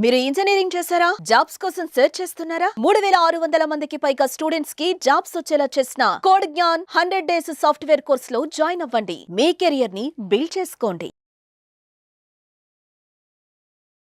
మీరు ఇంజనీరింగ్ చేశారా? జాబ్స్ కోసం సెర్చ్ చేస్తున్నారా? 3600 మందికి పైగా స్టూడెంట్స్ కి జాబ్స్ వచ్చేలా చేసిన code Gyan 100 days software course లో జాయిన్ అవ్వండి. మీ కెరియర్ ని బిల్డ్ చేసుకోండి.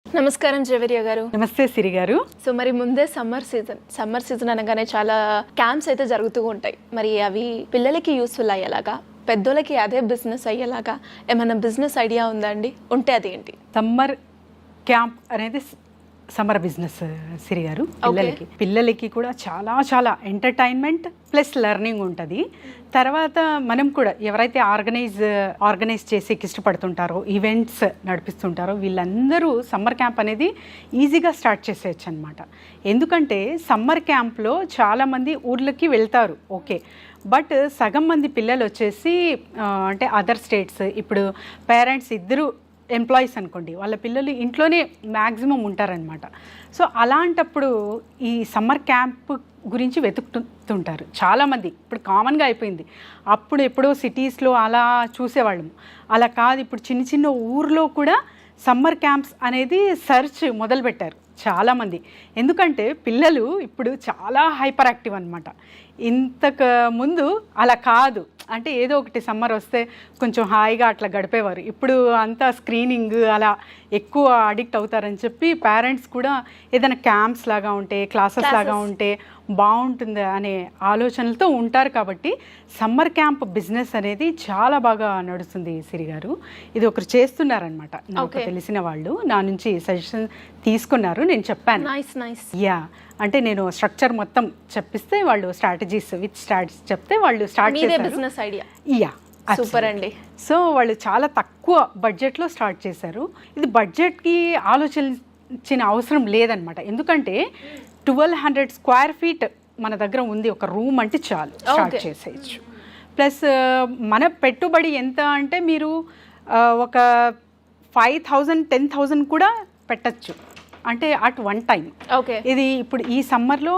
నమస్కారం జవేరియా గారు. నమస్తే సిరి గారు. సో మరి ముందే సమ్మర్ సీజన్ అనగానే చాలా క్యాంప్స్ అయితే జరుగుతూ ఉంటాయి. మరి అవి పిల్లలకి యూస్ఫుల్ అయ్యేలాగా, పెద్దోళ్ళకి అదే బిజినెస్ అయ్యేలాగా ఏమైనా బిజినెస్ ఐడియా ఉందా అండి? ఉంటే అది ఏంటి? సమ్మర్ క్యాంప్ అనేది సమ్మర్ బిజినెస్ సిరి గారు. పిల్లలకి కూడా చాలా చాలా ఎంటర్టైన్మెంట్ ప్లస్ లెర్నింగ్ ఉంటుంది. తర్వాత మనం కూడా ఎవరైతే ఆర్గనైజ్ చేసి ఇష్టపడుతుంటారో, ఈవెంట్స్ నడిపిస్తుంటారో వీళ్ళందరూ సమ్మర్ క్యాంప్ అనేది ఈజీగా స్టార్ట్ చేసేయచ్చు అనమాట. ఎందుకంటే సమ్మర్ క్యాంప్లో చాలామంది ఊర్లకి వెళ్తారు, ఓకే, బట్ సగం మంది పిల్లలు వచ్చేసి అంటే అదర్ స్టేట్స్, ఇప్పుడు పేరెంట్స్ ఇద్దరు ఎంప్లాయీస్ అనుకోండి, వాళ్ళ పిల్లలు ఇంట్లోనే మ్యాక్సిమం ఉంటారనమాట. సో అలాంటప్పుడు ఈ సమ్మర్ క్యాంప్ గురించి వెతుకుతుంటారు చాలామంది. ఇప్పుడు కామన్గా అయిపోయింది. అప్పుడు ఎప్పుడో సిటీస్లో అలా చూసేవాళ్ళము, అలా కాదు, ఇప్పుడు చిన్న చిన్న ఊర్లో కూడా సమ్మర్ క్యాంప్స్ అనేది సెర్చ్ మొదలుపెట్టారు చాలామంది. ఎందుకంటే పిల్లలు ఇప్పుడు చాలా హైపర్ యాక్టివ్ అనమాట. ఇంతకు ముందు అలా కాదు, అంటే ఏదో ఒకటి సమ్మర్ వస్తే కొంచెం హాయిగా అట్లా గడిపేవారు. ఇప్పుడు అంతా స్క్రీనింగ్ అలా ఎక్కువ అడిక్ట్ అవుతారని చెప్పి పేరెంట్స్ కూడా ఏదైనా క్యాంప్స్ లాగా ఉంటే, క్లాసెస్ లాగా ఉంటే బాగుంటుంది అనే ఆలోచనలతో ఉంటారు. కాబట్టి సమ్మర్ క్యాంప్ బిజినెస్ అనేది చాలా బాగా నడుస్తుంది సిరి గారు. ఇది ఒకరు చేస్తున్నారనమాట, నాకు తెలిసిన వాళ్ళు నా నుంచి సజెషన్ తీసుకున్నారు, నేను చెప్పాను. యా, అంటే నేను స్ట్రక్చర్ మొత్తం చెప్పిస్తే వాళ్ళు స్ట్రాటజీస్ చెప్తే వాళ్ళు స్టార్ట్ చేశారు. Business idea. యా, సూపర్ అండి. సో వాళ్ళు చాలా తక్కువ బడ్జెట్లో స్టార్ట్ చేశారు. ఇది బడ్జెట్కి ఆలోచించిన అవసరం లేదనమాట. ఎందుకంటే 1200 స్క్వేర్ ఫీట్ మన దగ్గర ఉంది, ఒక రూమ్ అంటే చాలు, స్టార్ట్ చేసేయచ్చు. ప్లస్ మన పెట్టుబడి ఎంత అంటే మీరు ఒక 5000 10,000 కూడా పెట్టచ్చు, అంటే అట్ వన్ టైం. ఓకే, ఇది ఇప్పుడు ఈ సమ్మర్లో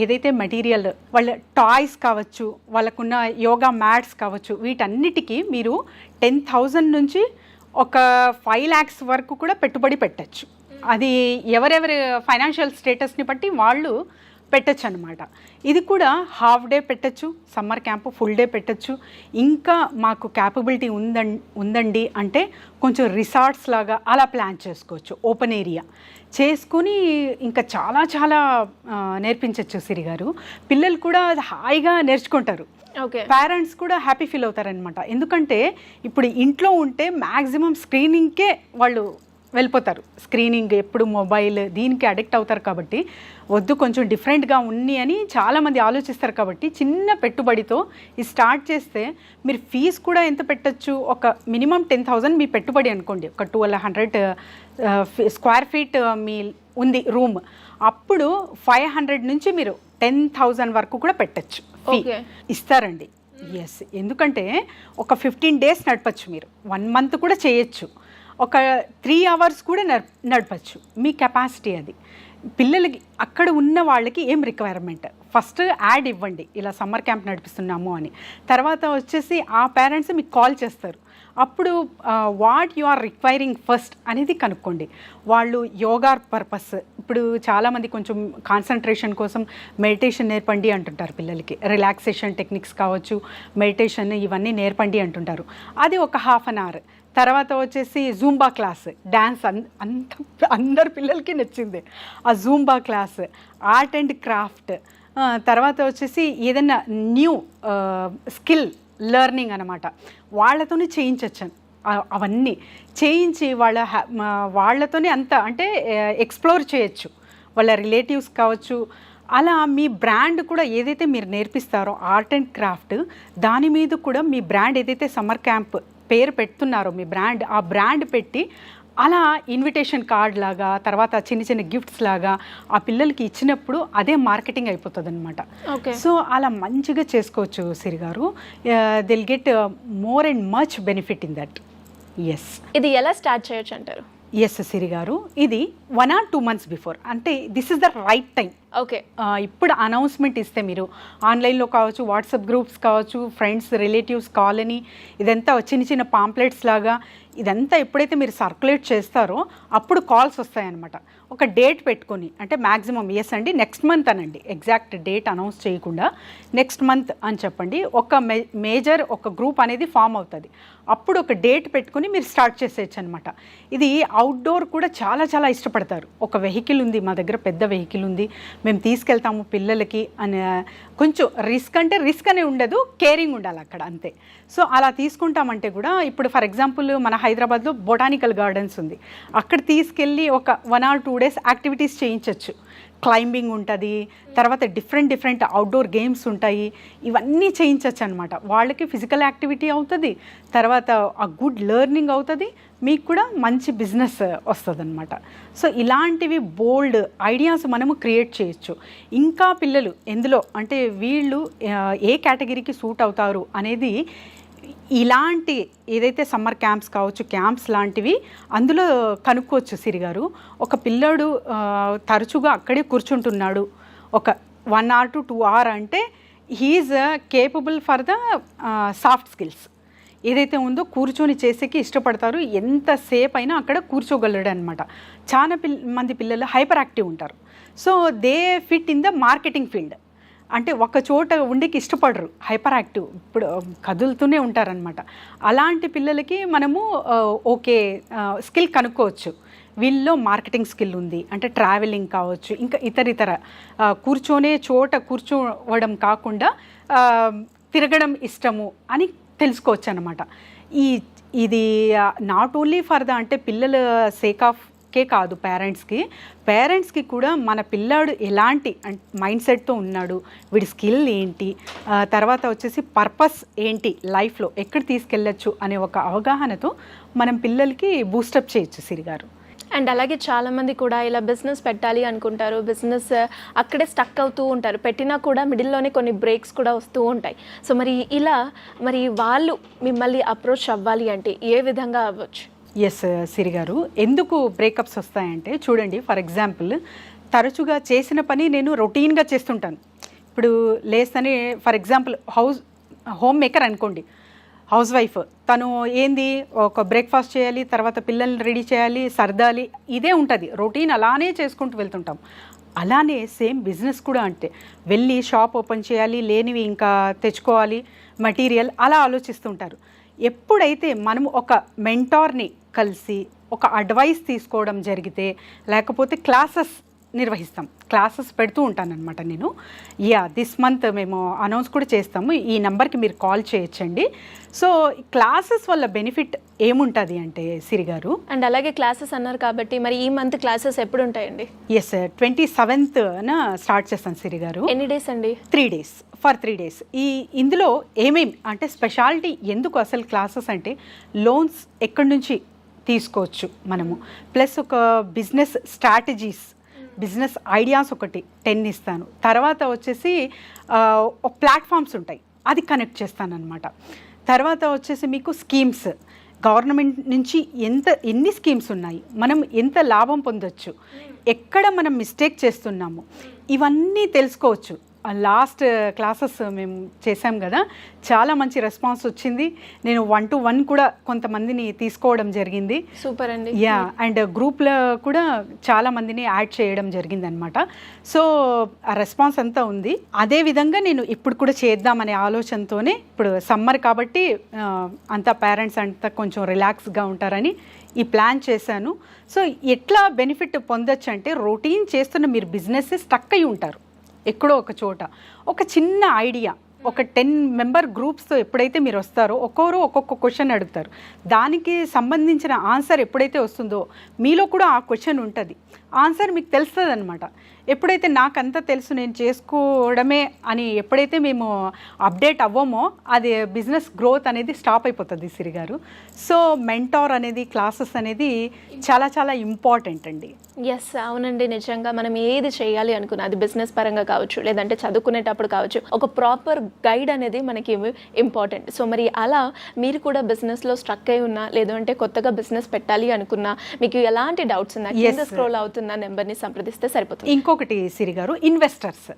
ఏదైతే మెటీరియల్, వాళ్ళ టాయ్స్ కావచ్చు, వాళ్ళకున్న యోగా మ్యాట్స్ కావచ్చు, వీటన్నిటికీ మీరు 10,000 నుంచి ఒక 5 lakhs వరకు కూడా పెట్టుబడి పెట్టచ్చు. అది ఎవరెవరి ఫైనాన్షియల్ స్టేటస్ని బట్టి వాళ్ళు పెట్టచ్చు అనమాట. ఇది కూడా హాఫ్ డే పెట్టచ్చు, సమ్మర్ క్యాంపు ఫుల్ డే పెట్టచ్చు. ఇంకా మాకు క్యాపబిలిటీ ఉందండి అంటే కొంచెం రిసార్ట్స్ లాగా అలా ప్లాన్ చేసుకోవచ్చు, ఓపెన్ ఏరియా చేసుకుని ఇంకా చాలా చాలా నేర్పించవచ్చు సిరి గారు. పిల్లలు కూడా హాయిగా నేర్చుకుంటారు, పేరెంట్స్ కూడా హ్యాపీ ఫీల్ అవుతారనమాట. ఎందుకంటే ఇప్పుడు ఇంట్లో ఉంటే మ్యాక్సిమం స్క్రీనింగ్కే వాళ్ళు వెళ్ళిపోతారు, స్క్రీనింగ్ ఎప్పుడు మొబైల్ దీనికి అడిక్ట్ అవుతారు. కాబట్టి వద్దు, కొంచెం డిఫరెంట్గా ఉంది అని చాలామంది ఆలోచిస్తారు. కాబట్టి చిన్న పెట్టుబడితో ఇది స్టార్ట్ చేస్తే మీరు ఫీజు కూడా ఎంత పెట్టచ్చు, ఒక మినిమం 10,000 మీ పెట్టుబడి అనుకోండి, ఒక 1200 స్క్వేర్ ఫీట్ మీ ఉంది రూమ్, అప్పుడు 500 నుంచి మీరు 10,000 వరకు కూడా పెట్టచ్చు, ఫీ ఇస్తారండి. ఎస్, ఎందుకంటే ఒక 15 days నడపచ్చు, మీరు 1 month కూడా చేయొచ్చు, ఒక 3 hours కూడా నడపచ్చు, మీ కెపాసిటీ అది. పిల్లలకి అక్కడ ఉన్న వాళ్ళకి ఏం రిక్వైర్మెంట్, ఫస్ట్ యాడ్ ఇవ్వండి ఇలా సమ్మర్ క్యాంప్ నడిపిస్తున్నాము అని. తర్వాత వచ్చేసి ఆ పేరెంట్స్ మీకు కాల్ చేస్తారు, అప్పుడు what you are requiring first అనేది కనుక్కోండి. వాళ్ళు యోగా పర్పస్, ఇప్పుడు చాలామంది కొంచెం కాన్సన్ట్రేషన్ కోసం మెడిటేషన్ నేర్పండి అంటుంటారు పిల్లలకి, రిలాక్సేషన్ టెక్నిక్స్ కావచ్చు, మెడిటేషన్ ఇవన్నీ నేర్పండి అంటుంటారు, అది ఒక 1/2 hour. తర్వాత వచ్చేసి జూంబా క్లాస్, డ్యాన్స్ అందరు పిల్లలకి నచ్చింది ఆ Zumba class, art and craft. తర్వాత వచ్చేసి ఏదైనా న్యూ స్కిల్ లెర్నింగ్ అనమాట, వాళ్ళతోనే చేయించచ్చు. అవన్నీ చేయించి వాళ్ళతోనే అంతా అంటే ఎక్స్ప్లోర్ చేయొచ్చు, వాళ్ళ రిలేటివ్స్ కావచ్చు. అలా మీ బ్రాండ్ కూడా ఏదైతే మీరు నేర్పిస్తారో ఆర్ట్ అండ్ క్రాఫ్ట్, దాని మీద కూడా మీ బ్రాండ్ ఏదైతే సమ్మర్ క్యాంప్ పేరు పెడుతున్నారో మీ బ్రాండ్, ఆ బ్రాండ్ పెట్టి అలా ఇన్విటేషన్ కార్డ్ లాగా, తర్వాత చిన్న చిన్న గిఫ్ట్స్ లాగా ఆ పిల్లలకి ఇచ్చినప్పుడు అదే మార్కెటింగ్ అయిపోతుంది అనమాట. సో అలా మంచిగా చేసుకోవచ్చు సిరి గారు. They'll get more and much benefit in that. Yes, ఇది ఎలా స్టార్ట్ చేయొచ్చు అంటారు? ఎస్ సిరి గారు, ఇది 1 or 2 months బిఫోర్, అంటే this is the right time. Okay, ఇప్పుడు అనౌన్స్మెంట్ ఇస్తే మీరు ఆన్లైన్లో కావచ్చు, వాట్సాప్ గ్రూప్స్ కావచ్చు, ఫ్రెండ్స్ రిలేటివ్స్ కాలనీ, ఇదంతా చిన్న చిన్న పాంప్లెట్స్ లాగా ఇదంతా ఎప్పుడైతే మీరు సర్క్యులేట్ చేస్తారో అప్పుడు కాల్స్ వస్తాయన్నమాట. ఒక డేట్ పెట్టుకొని, అంటే మ్యాక్సిమం ఎస్ అండి నెక్స్ట్ మంత్ అనండి, ఎగ్జాక్ట్ డేట్ అనౌన్స్ చేయకుండా నెక్స్ట్ మంత్ అని చెప్పండి. ఒక మేజర్ ఒక గ్రూప్ అనేది ఫామ్ అవుతుంది. అప్పుడు ఒక డేట్ పెట్టుకొని మీరు స్టార్ట్ చేసేయచ్చు అనమాట. ఇది అవుట్డోర్ కూడా చాలా చాలా ఇష్టపడతారు. ఒక వెహికల్ ఉంది మా దగ్గర, పెద్ద వెహికల్ ఉంది, మేము తీసుకెళ్తాము పిల్లలకి అని. కొంచెం రిస్క్ అంటే రిస్క్ అనే ఉండదు, కేరింగ్ ఉండాలి అక్కడ అంతే. సో అలా తీసుకుంటామంటే కూడా ఇప్పుడు ఫర్ ఎగ్జాంపుల్ మన హైదరాబాద్లో బొటానికల్ గార్డెన్స్ ఉంది, అక్కడ తీసుకెళ్ళి ఒక 1 or 2 days యాక్టివిటీస్ చేయించవచ్చు. క్లైంబింగ్ ఉంటుంది, తర్వాత డిఫరెంట్ అవుట్డోర్ గేమ్స్ ఉంటాయి, ఇవన్నీ చేయించవచ్చు అనమాట. వాళ్ళకి ఫిజికల్ యాక్టివిటీ అవుతుంది, తర్వాత ఆ గుడ్ లెర్నింగ్ అవుతుంది, మీకు కూడా మంచి బిజినెస్ వస్తుంది అనమాట. సో ఇలాంటివి బోల్డ్ ఐడియాస్ మనము క్రియేట్ చేయొచ్చు. ఇంకా పిల్లలు ఎందులో అంటే వీళ్ళు ఏ కేటగిరీకి సూట్ అవుతారు అనేది ఇలాంటి ఏదైతే సమ్మర్ క్యాంప్స్ కావచ్చు, క్యాంప్స్ లాంటివి అందులో కనుక్కోవచ్చు సిరిగారు. ఒక పిల్లోడు తరచుగా అక్కడే కూర్చుంటున్నాడు ఒక 1 hour to 2 hours అంటే he's capable for the soft skills ఏదైతే ఉందో కూర్చొని చేసేకి ఇష్టపడతారు, ఎంతసేపు అయినా అక్కడ కూర్చోగలడు అనమాట. చాలా మంది పిల్లలు హైపర్ యాక్టివ్ ఉంటారు. So they fit in the marketing field, అంటే ఒక చోట ఉండికి ఇష్టపడరు, హైపర్ యాక్టివ్, ఇప్పుడు కదులుతూనే ఉంటారనమాట. అలాంటి పిల్లలకి మనము ఓకే స్కిల్ కనుక్కోవచ్చు. వీళ్ళలో మార్కెటింగ్ స్కిల్ ఉంది అంటే ట్రావెలింగ్ కావచ్చు, ఇంకా ఇతర కూర్చొనే చోట కూర్చోవడం కాకుండా తిరగడం ఇష్టము అని తెలుసుకోవచ్చు అనమాట. ఇది నాట్ ఓన్లీ ఫర్ ద అంటే పిల్లల సేక్ ఆఫ్ కే కాదు, పేరెంట్స్కి కూడా మన పిల్లాడు ఎలాంటి మైండ్ సెట్తో ఉన్నాడు, వీడి స్కిల్ ఏంటి, తర్వాత వచ్చేసి పర్పస్ ఏంటి, లైఫ్లో ఎక్కడ తీసుకెళ్ళచ్చు అనే ఒక అవగాహనతో మనం పిల్లలకి బూస్టప్ చేయొచ్చు సిరిగారు. అండ్ అలాగే చాలామంది కూడా ఇలా బిజినెస్ పెట్టాలి అనుకుంటారు, బిజినెస్ అక్కడే స్టక్ అవుతూ ఉంటారు, పెట్టినా కూడా మిడిల్లోనే కొన్ని బ్రేక్స్ కూడా వస్తూ ఉంటాయి. సో మరి వాళ్ళు మిమ్మల్ని అప్రోచ్ అవ్వాలి అంటే ఏ విధంగా అవ్వచ్చు? ఎస్ సిరిగారు, ఎందుకు బ్రేకప్స్ వస్తాయంటే చూడండి, ఫర్ ఎగ్జాంపుల్ తరచుగా చేసిన పని నేను రొటీన్గా చేస్తుంటాను. ఇప్పుడు లేస్తని ఫర్ ఎగ్జాంపుల్ హోమ్ మేకర్ అనుకోండి, హౌస్ వైఫ్, తను ఏంది ఒక బ్రేక్ఫాస్ట్ చేయాలి, తర్వాత పిల్లల్ని రెడీ చేయాలి, సర్దాలి, ఇదే ఉంటుంది రొటీన్, అలానే చేసుకుంటూ వెళ్తుంటాం. అలానే సేమ్ బిజినెస్ కూడా అంటే వెళ్ళి షాప్ ఓపెన్ చేయాలి, లేనివి ఇంకా తెచ్చుకోవాలి మెటీరియల్, అలా ఆలోచిస్తుంటారు. ఎప్పుడైతే మనము ఒక మెంటార్ని కలిసి ఒక అడ్వైస్ తీసుకోవడం జరిగితే, లేకపోతే క్లాసెస్ నిర్వహిస్తాం, క్లాసెస్ పెడుతూ ఉంటానన్నమాట నేను. దిస్ మంత్ మేము అనౌన్స్ కూడా చేస్తాము, ఈ నెంబర్కి మీరు కాల్ చేయొచ్చండి. సో క్లాసెస్ వల్ల బెనిఫిట్ ఏముంటుంది అంటే సిరిగారు, అండ్ అలాగే క్లాసెస్ అన్నారు కాబట్టి మరి ఈ మంత్ క్లాసెస్ ఎప్పుడు ఉంటాయండి? ఎస్ 27th స్టార్ట్ చేస్తాను సిరిగారు. ఎన్ని డేస్ అండి? 3 days, ఫర్ 3 days. ఇందులో ఏమేమి అంటే స్పెషాలిటీ ఎందుకు అసలు క్లాసెస్ అంటే, లోన్స్ ఎక్కడి నుంచి తీసుకోవచ్చు మనము, ప్లస్ ఒక బిజినెస్ స్ట్రాటజీస్, బిజినెస్ ఐడియాస్ ఒకటి 10 ఇస్తాను. తర్వాత వచ్చేసి ప్లాట్ఫామ్స్ ఉంటాయి, అది కనెక్ట్ చేస్తాను అనమాట. తర్వాత వచ్చేసి మీకు స్కీమ్స్, గవర్నమెంట్ నుంచి ఎన్ని స్కీమ్స్ ఉన్నాయి, మనం ఎంత లాభం పొందొచ్చు, ఎక్కడ మనం మిస్టేక్ చేస్తున్నాము, ఇవన్నీ తెలుసుకోవచ్చు. లాస్ట్ క్లాసెస్ మేము చేసాం కదా, చాలా మంచి రెస్పాన్స్ వచ్చింది. నేను 1-to-1 కూడా కొంతమందిని తీసుకోవడం జరిగింది. సూపర్ అండి. అండ్ గ్రూప్లో కూడా చాలా మందిని యాడ్ చేయడం జరిగింది అనమాట. సో ఆ రెస్పాన్స్ అంతా ఉంది. అదేవిధంగా నేను ఇప్పుడు కూడా చేద్దామనే ఆలోచనతోనే, ఇప్పుడు సమ్మర్ కాబట్టి అంతా పేరెంట్స్ అంతా కొంచెం రిలాక్స్గా ఉంటారని ఈ ప్లాన్ చేశాను. సో ఎట్లా బెనిఫిట్ పొందొచ్చు అంటే, రొటీన్ చేస్తున్న మీరు బిజినెస్ స్టక్ అయి ఉంటారు ఎక్కడో ఒక చోట, ఒక చిన్న ఐడియా, ఒక 10 member గ్రూప్స్తో ఎప్పుడైతే మీరు వస్తారో ఒక్కొక్కరు ఒక్కొక్క క్వశ్చన్ అడుగుతారు, దానికి సంబంధించిన ఆన్సర్ ఎప్పుడైతే వస్తుందో మీలో కూడా ఆ క్వశ్చన్ ఉంటుంది, ఆన్సర్ మీకు తెలుస్తుంది అనమాట. ఎప్పుడైతే నాకంతా తెలుసు నేను చేసుకోవడమే అని ఎప్పుడైతే మేము అప్డేట్ అవ్వమో, అది బిజినెస్ గ్రోత్ అనేది స్టాప్ అయిపోతుంది సిరిగారు. సో మెంటార్ అనేది, క్లాసెస్ అనేది చాలా చాలా ఇంపార్టెంట్ అండి. ఎస్, అవునండి. నిజంగా మనం ఏది చేయాలి అనుకున్నా, అది బిజినెస్ పరంగా కావచ్చు, లేదంటే చదువుకునేటప్పుడు కావచ్చు, ఒక ప్రాపర్ గైడ్ అనేది మనకి ఇంపార్టెంట్. సో మరి అలా మీరు కూడా బిజినెస్లో స్ట్రక్ అయి ఉన్నా, లేదంటే కొత్తగా బిజినెస్ పెట్టాలి అనుకున్నా, మీకు ఎలాంటి డౌట్స్ ఉన్నా కింద స్క్రోల్ అవుతున్న నెంబర్ని సంప్రదిస్తే సరిపోతుంది. ఇంకొకటి సిరిగారు, ఇన్వెస్టర్స్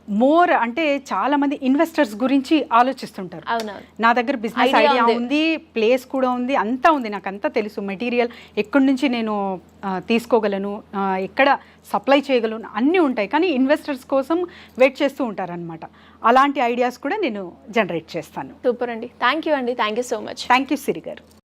మోర్ అంటే చాలా మంది ఇన్వెస్టర్స్ గురించి ఆలోచిస్తుంటారు. అవునవును. నా దగ్గర బిజినెస్ Idea ఐడియా ఉంది. ఉంది, ప్లేస్ కూడా ఉంది, అంతా ఉంది, నాకు అంతా తెలుసు, మెటీరియల్ ఎక్కడి నుంచి నేను తీసుకోగలను, ఎక్కడ సప్లై చేయగలను, అన్నీ ఉంటాయి. కానీ ఇన్వెస్టర్స్ కోసం వెయిట్ చేస్తూ ఉంటారనమాట. అలాంటి ఐడియాస్ కూడా నేను జనరేట్ చేస్తాను. సూపర్ అండి. థ్యాంక్ యూ అండి. థ్యాంక్ యూ సో మచ్. థ్యాంక్ యూ సిరి గారు.